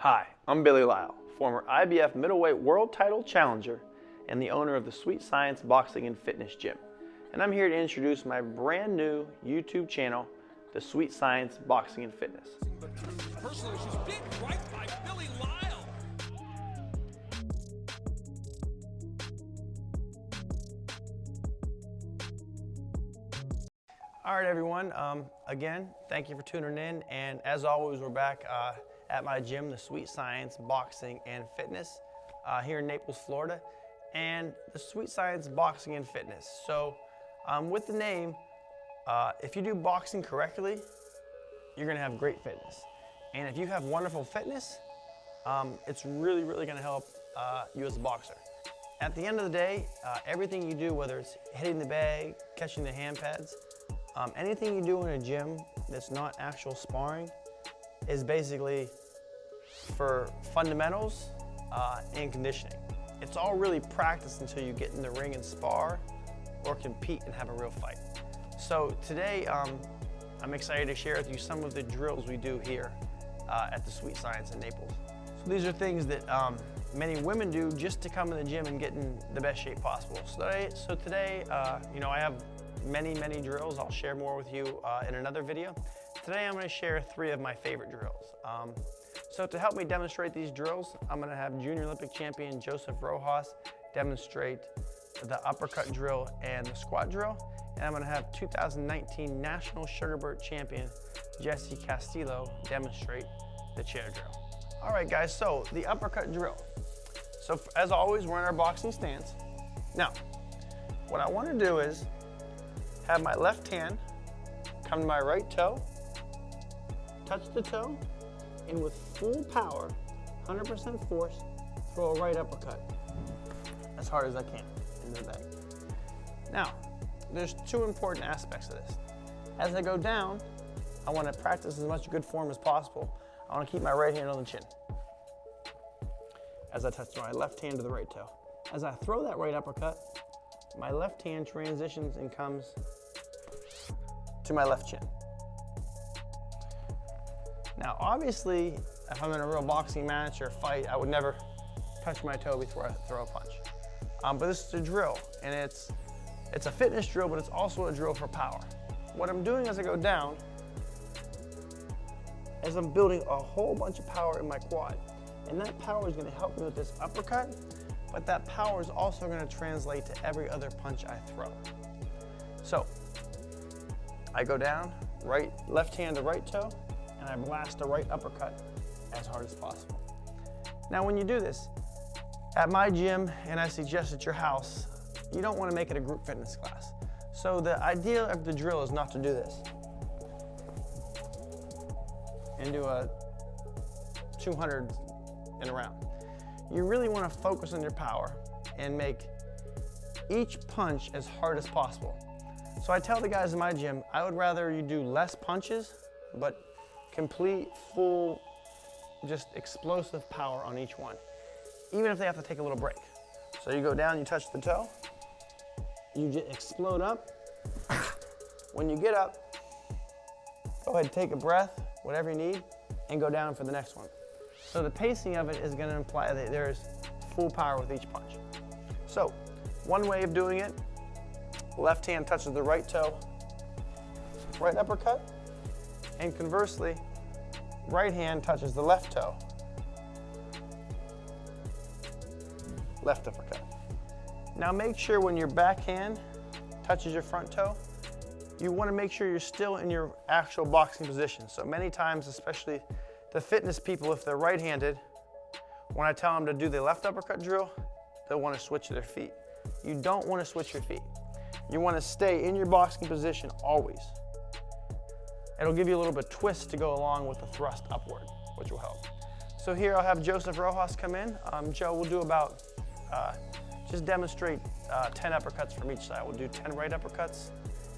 Hi, I'm Billy Lyell, former IBF middleweight world title challenger and the owner of the Sweet Science Boxing and Fitness Gym. And I'm here to introduce my brand new YouTube channel, the Sweet Science Boxing and Fitness. Personally, she's bit right by Billy Lyell. All right, everyone. Again, thank you for tuning in. And as always, we're back at my gym, the Sweet Science Boxing and Fitness, here in Naples, Florida. And the Sweet Science Boxing and Fitness. So with the name, if you do boxing correctly, you're gonna have great fitness. And if you have wonderful fitness, it's really, really gonna help you as a boxer. At the end of the day, everything you do, whether it's hitting the bag, catching the hand pads, anything you do in a gym that's not actual sparring is basically for fundamentals and conditioning. It's all really practice until you get in the ring and spar or compete and have a real fight. So today, I'm excited to share with you some of the drills we do here at the Sweet Science in Naples. So these are things that many women do just to come in the gym and get in the best shape possible. So today, you know, I have many drills. I'll share more with you in another video. Today I'm going to share 3 of my favorite drills. So to help me demonstrate these drills, I'm going to have Junior Olympic champion Joseph Rojas demonstrate the uppercut drill and the squat drill. And I'm going to have 2019 National Sugarbird champion Jesse Castillo demonstrate the chair drill. All right, guys, so the uppercut drill. So as always, we're in our boxing stance. Now, what I want to do is have my left hand come to my right toe, touch the toe, and with full power, 100% force, throw a right uppercut as hard as I can into the bag. Now, there's 2 important aspects of this. As I go down, I want to practice as much good form as possible. I want to keep my right hand on the chin as I touch my left hand to the right toe. As I throw that right uppercut, my left hand transitions and comes to my left chin. Now, obviously, if I'm in a real boxing match or fight, I would never touch my toe before I throw a punch. But this is a drill, and it's a fitness drill, but it's also a drill for power. What I'm doing as I go down is I'm building a whole bunch of power in my quad. And that power is going to help me with this uppercut, but that power is also going to translate to every other punch I throw. So I go down, left hand to right toe, and I blast a right uppercut as hard as possible. Now when you do this, at my gym, and I suggest at your house, you don't want to make it a group fitness class. So the idea of the drill is not to do this and do a 200 in a round. You really want to focus on your power and make each punch as hard as possible. So I tell the guys in my gym, I would rather you do less punches, but complete, full, just explosive power on each one, even if they have to take a little break. So you go down, you touch the toe, you just explode up. When you get up, go ahead, take a breath, whatever you need, and go down for the next one. So the pacing of it is going to imply that there's full power with each punch. So one way of doing it, left hand touches the right toe, right uppercut, and conversely, right hand touches the left toe, left uppercut. Now make sure when your back hand touches your front toe, you want to make sure you're still in your actual boxing position. So many times, especially the fitness people, if they're right-handed, when I tell them to do the left uppercut drill, they'll want to switch their feet. You don't want to switch your feet. You want to stay in your boxing position always. It'll give you a little bit of twist to go along with the thrust upward, which will help. So here I'll have Joseph Rojas come in. Joe, we'll do about, just demonstrate 10 uppercuts from each side. We'll do 10 right uppercuts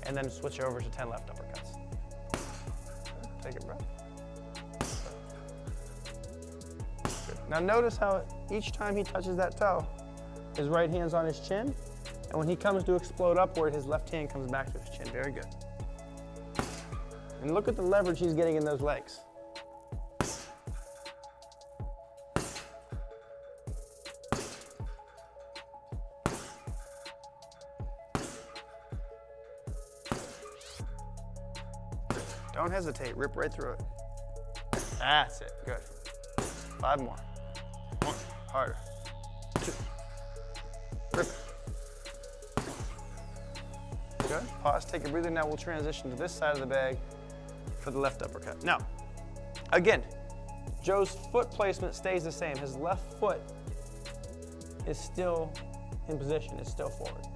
and then switch over to 10 left uppercuts. Take a breath. Good. Now notice how each time he touches that toe, his right hand's on his chin, and when he comes to explode upward, his left hand comes back to his chin. Very good. And look at the leverage he's getting in those legs. Don't hesitate, rip right through it. That's it, good. 5 more. 1, harder. 2. Rip it. Good, pause, take a breather. Now we'll transition to this side of the bag for the left uppercut. Now, again, Joe's foot placement stays the same. His left foot is still in position, it's still forward.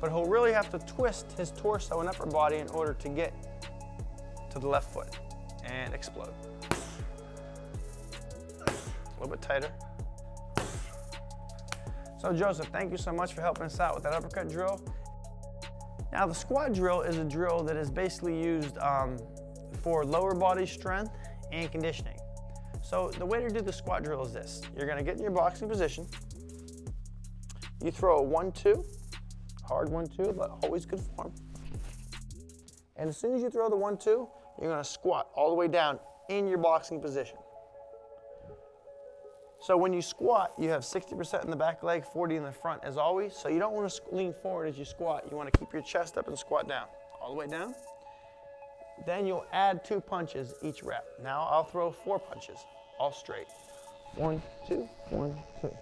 But he'll really have to twist his torso and upper body in order to get to the left foot and explode. A little bit tighter. So Joseph, thank you so much for helping us out with that uppercut drill. Now the squat drill is a drill that is basically used for lower body strength and conditioning. So the way to do the squat drill is this. You're gonna get in your boxing position. You throw a 1-2, hard 1-2, but always good form. And as soon as you throw the 1-2, you're gonna squat all the way down in your boxing position. So when you squat, you have 60% in the back leg, 40 in the front as always. So you don't wanna lean forward as you squat. You wanna keep your chest up and squat down, all the way down. Then you'll add 2 punches each rep. Now I'll throw 4 punches, all straight. 1, 2, 1, 2.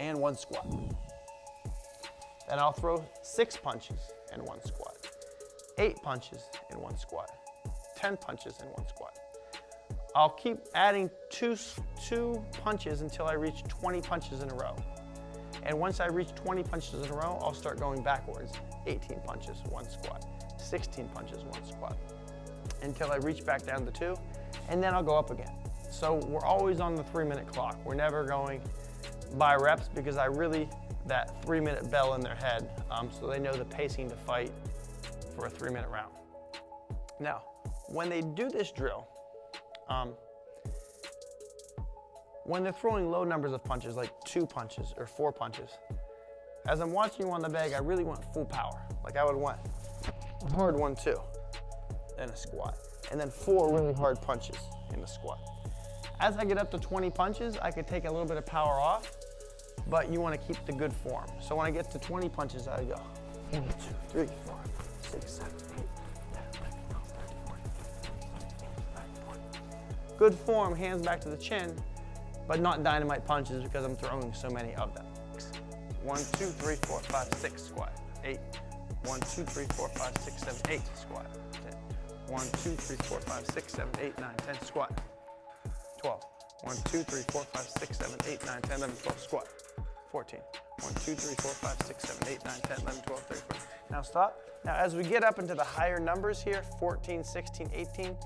And 1 squat. Then I'll throw 6 punches and 1 squat. 8 punches and 1 squat. 10 punches and 1 squat. I'll keep adding two punches until I reach 20 punches in a row. And once I reach 20 punches in a row, I'll start going backwards. 18 punches, 1 squat. 16 punches, 1 squat. Until I reach back down to 2, and then I'll go up again. So we're always on the 3-minute clock. We're never going by reps because that 3-minute bell in their head, so they know the pacing to fight for a 3-minute round. Now, when they do this drill, when they're throwing low numbers of punches, like 2 punches or 4 punches, as I'm watching you on the bag, I really want full power. Like I would want a hard 1-2 and a squat, and then 4 really hard punches in the squat. As I get up to 20 punches, I could take a little bit of power off, but you want to keep the good form. So when I get to 20 punches, I go 1, 2, 3, 4, 5, 6, 7, 8, 9, 10, 11, 12, 13, 14, 15, 16, 17, 18. Good form, hands back to the chin, but not dynamite punches because I'm throwing so many of them. 1, 2, 3, 4, 5, 6, squat. 8. 1, 2, 3, 4, 5, 6, 7, 8, squat. 10. 1, 2, 3, 4, 5, 6, 7, 8, 9, 10, squat. 12. 1, 2, 3, 4, 5, 6, 7, 8, 9, 10, 11, 12, squat. 14. 1, 2, 3, 4, 5, 6, 7, 8, 9, 10, 11, 12, 13, 14. Now stop. Now as we get up into the higher numbers here, 14, 16, 18,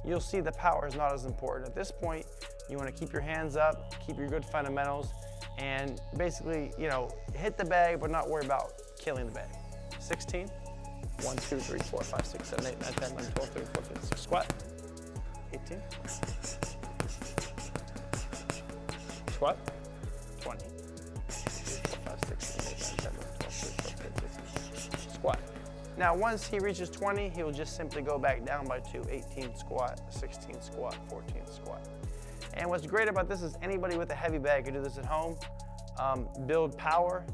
you'll see the power is not as important. At this point, you want to keep your hands up, keep your good fundamentals, and basically, hit the bag, but not worry about killing the bag. 16. 1, 2, 3, 4, 5, 6, 7, 8, 9, 10, 11, 12, 13, 14, 15, squat. 18. Squat. 20. 3, 4, 5, 6, 7, 8, 9, 10, 11, 12, 13, 14, 15, squat. Now once he reaches 20, he'll just simply go back down by 2. 18 squat, 16 squat, 14 squat. And what's great about this is anybody with a heavy bag can do this at home, build power,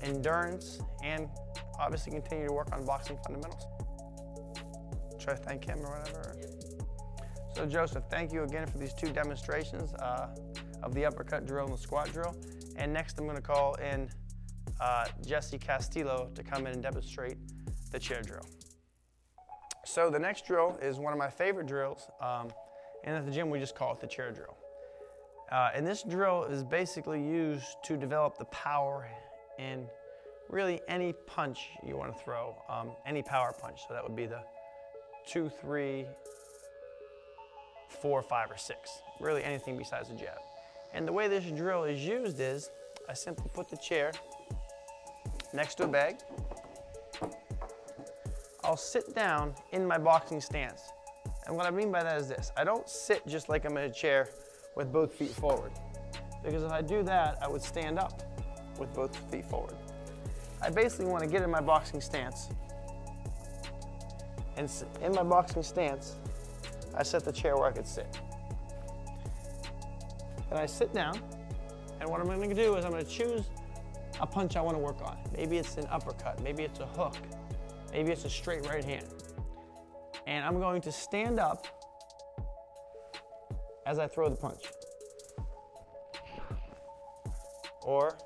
endurance, and obviously continue to work on boxing fundamentals. Should I thank him or whatever? So Joseph, thank you again for these 2 demonstrations of the uppercut drill and the squat drill. And next I'm gonna call in Jesse Castillo to come in and demonstrate the chair drill. So the next drill is one of my favorite drills, and at the gym we just call it the chair drill. And this drill is basically used to develop the power in really any punch you want to throw, any power punch. So that would be the 2, 3, 4, 5, or 6. Really anything besides a jab. And the way this drill is used is, I simply put the chair next to a bag. I'll sit down in my boxing stance. And what I mean by that is this. I don't sit just like I'm in a chair with both feet forward. Because if I do that, I would stand up with both feet forward. I basically want to get in my boxing stance. And in my boxing stance, I set the chair where I could sit. Then I sit down, and what I'm going to do is I'm going to choose a punch I want to work on. Maybe it's an uppercut, maybe it's a hook, maybe it's a straight right hand. And I'm going to stand up as I throw the punch. Or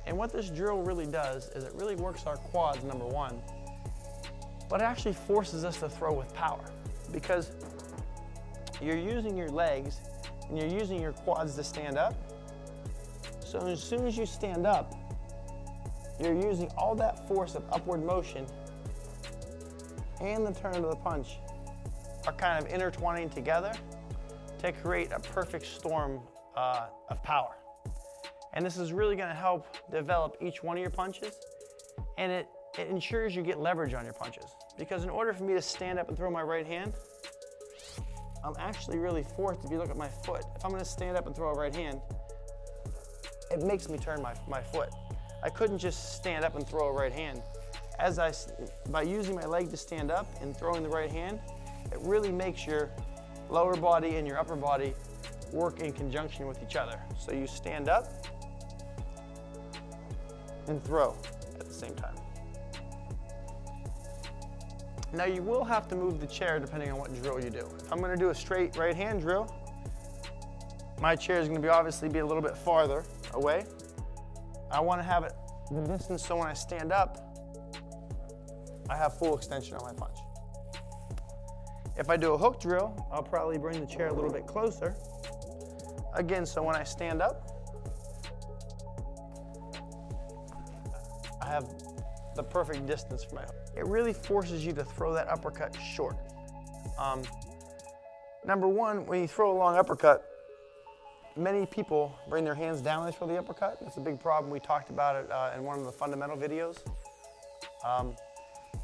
and what this drill really does is it really works our quads, number one, but it actually forces us to throw with power because you're using your legs and you're using your quads to stand up. So as soon as you stand up, you're using all that force of upward motion and the turn of the punch are kind of intertwining together to create a perfect storm of power. And this is really going to help develop each one of your punches, and it ensures you get leverage on your punches. Because in order for me to stand up and throw my right hand, I'm actually really forced, if you look at my foot, if I'm going to stand up and throw a right hand, it makes me turn my foot. I couldn't just stand up and throw a right hand. By using my leg to stand up and throwing the right hand, it really makes your lower body and your upper body work in conjunction with each other. So you stand up and throw at the same time. Now you will have to move the chair depending on what drill you do. If I'm going to do a straight right hand drill, my chair is going to obviously be a little bit farther away. I want to have it the distance so when I stand up, I have full extension on my punch. If I do a hook drill, I'll probably bring the chair a little bit closer. Again, so when I stand up, I have the perfect distance for my hook. It really forces you to throw that uppercut short. Number one, when you throw a long uppercut, many people bring their hands down when they throw the uppercut. That's a big problem. We talked about it in one of the fundamental videos,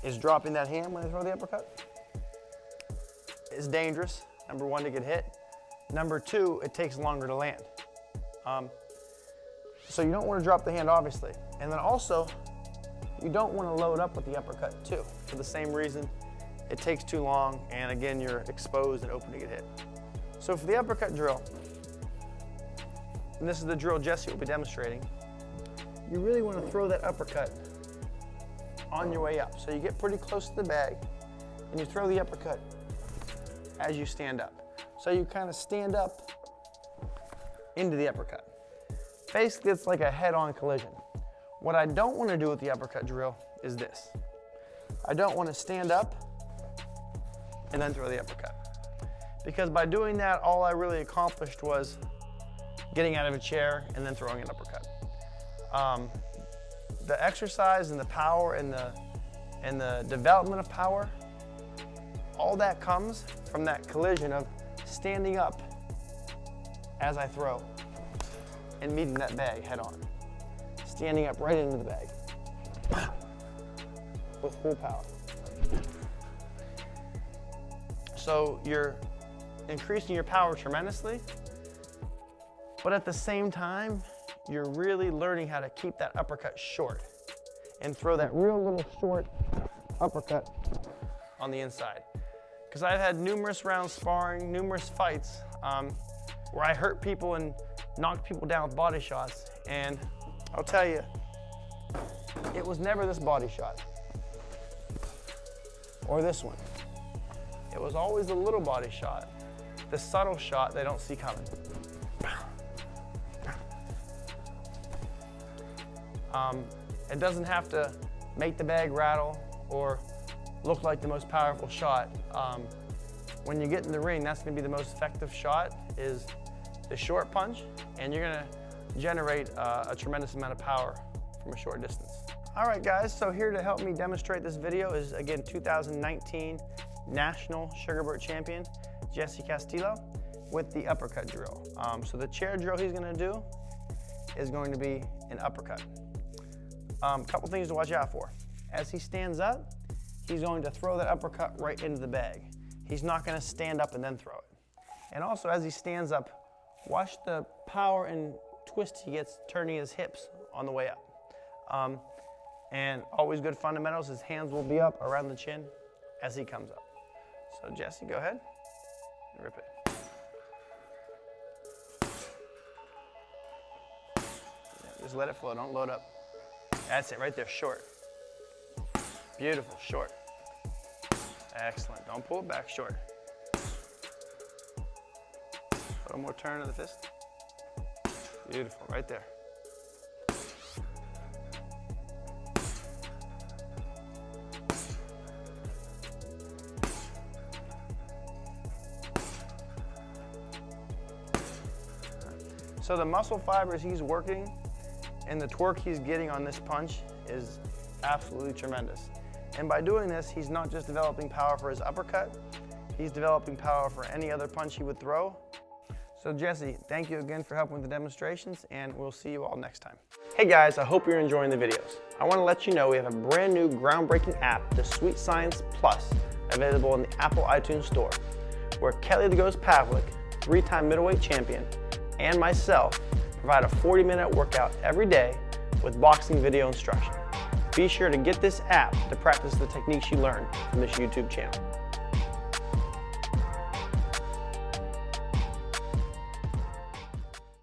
is dropping that hand when they throw the uppercut. It's dangerous, number one, to get hit. Number two, it takes longer to land. So you don't want to drop the hand, obviously. And then also, you don't want to load up with the uppercut too. For the same reason, it takes too long, and again, you're exposed and open to get hit. So for the uppercut drill, and this is the drill Jesse will be demonstrating, you really want to throw that uppercut on your way up. So you get pretty close to the bag, and you throw the uppercut as you stand up. So you kind of stand up into the uppercut. Basically, it's like a head-on collision. What I don't want to do with the uppercut drill is this. I don't want to stand up and then throw the uppercut. Because by doing that, all I really accomplished was getting out of a chair and then throwing an uppercut. The exercise and the power and the development of power, all that comes from that collision of standing up as I throw and meeting that bag head on. Standing up right into the bag with full power. So you're increasing your power tremendously, but at the same time, you're really learning how to keep that uppercut short and throw that real little short uppercut on the inside. Because I've had numerous rounds sparring, numerous fights where I hurt people and knocked people down with body shots, and I'll tell you, it was never this body shot or this one. It was always the little body shot, the subtle shot they don't see coming. It doesn't have to make the bag rattle or look like the most powerful shot. When you get in the ring, that's going to be the most effective shot, is the short punch, and you're going to generate a tremendous amount of power from a short distance. All right, guys, so here to help me demonstrate this video is, again, 2019 National Sugarburt Champion, Jesse Castillo, with the uppercut drill. So the chair drill he's going to do is going to be an uppercut. Couple things to watch out for. As he stands up, he's going to throw that uppercut right into the bag. He's not going to stand up and then throw it. And also, as he stands up, watch the power and twist he gets turning his hips on the way up. And always good fundamentals, his hands will be up around the chin as he comes up. So Jesse, go ahead and rip it. Just let it flow, don't load up. That's it, right there, short. Beautiful, short. Excellent, don't pull it back, short. A little more turn of the fist. Beautiful, right there. So the muscle fibers he's working and the torque he's getting on this punch is absolutely tremendous. And by doing this, he's not just developing power for his uppercut, he's developing power for any other punch he would throw. So Jesse, thank you again for helping with the demonstrations, and we'll see you all next time. Hey guys, I hope you're enjoying the videos. I want to let you know we have a brand new groundbreaking app, the Sweet Science Plus, available in the Apple iTunes Store, where Kelly the Ghost Pavlik, 3-time middleweight champion, and myself provide a 40-minute workout every day with boxing video instruction. Be sure to get this app to practice the techniques you learn from this YouTube channel.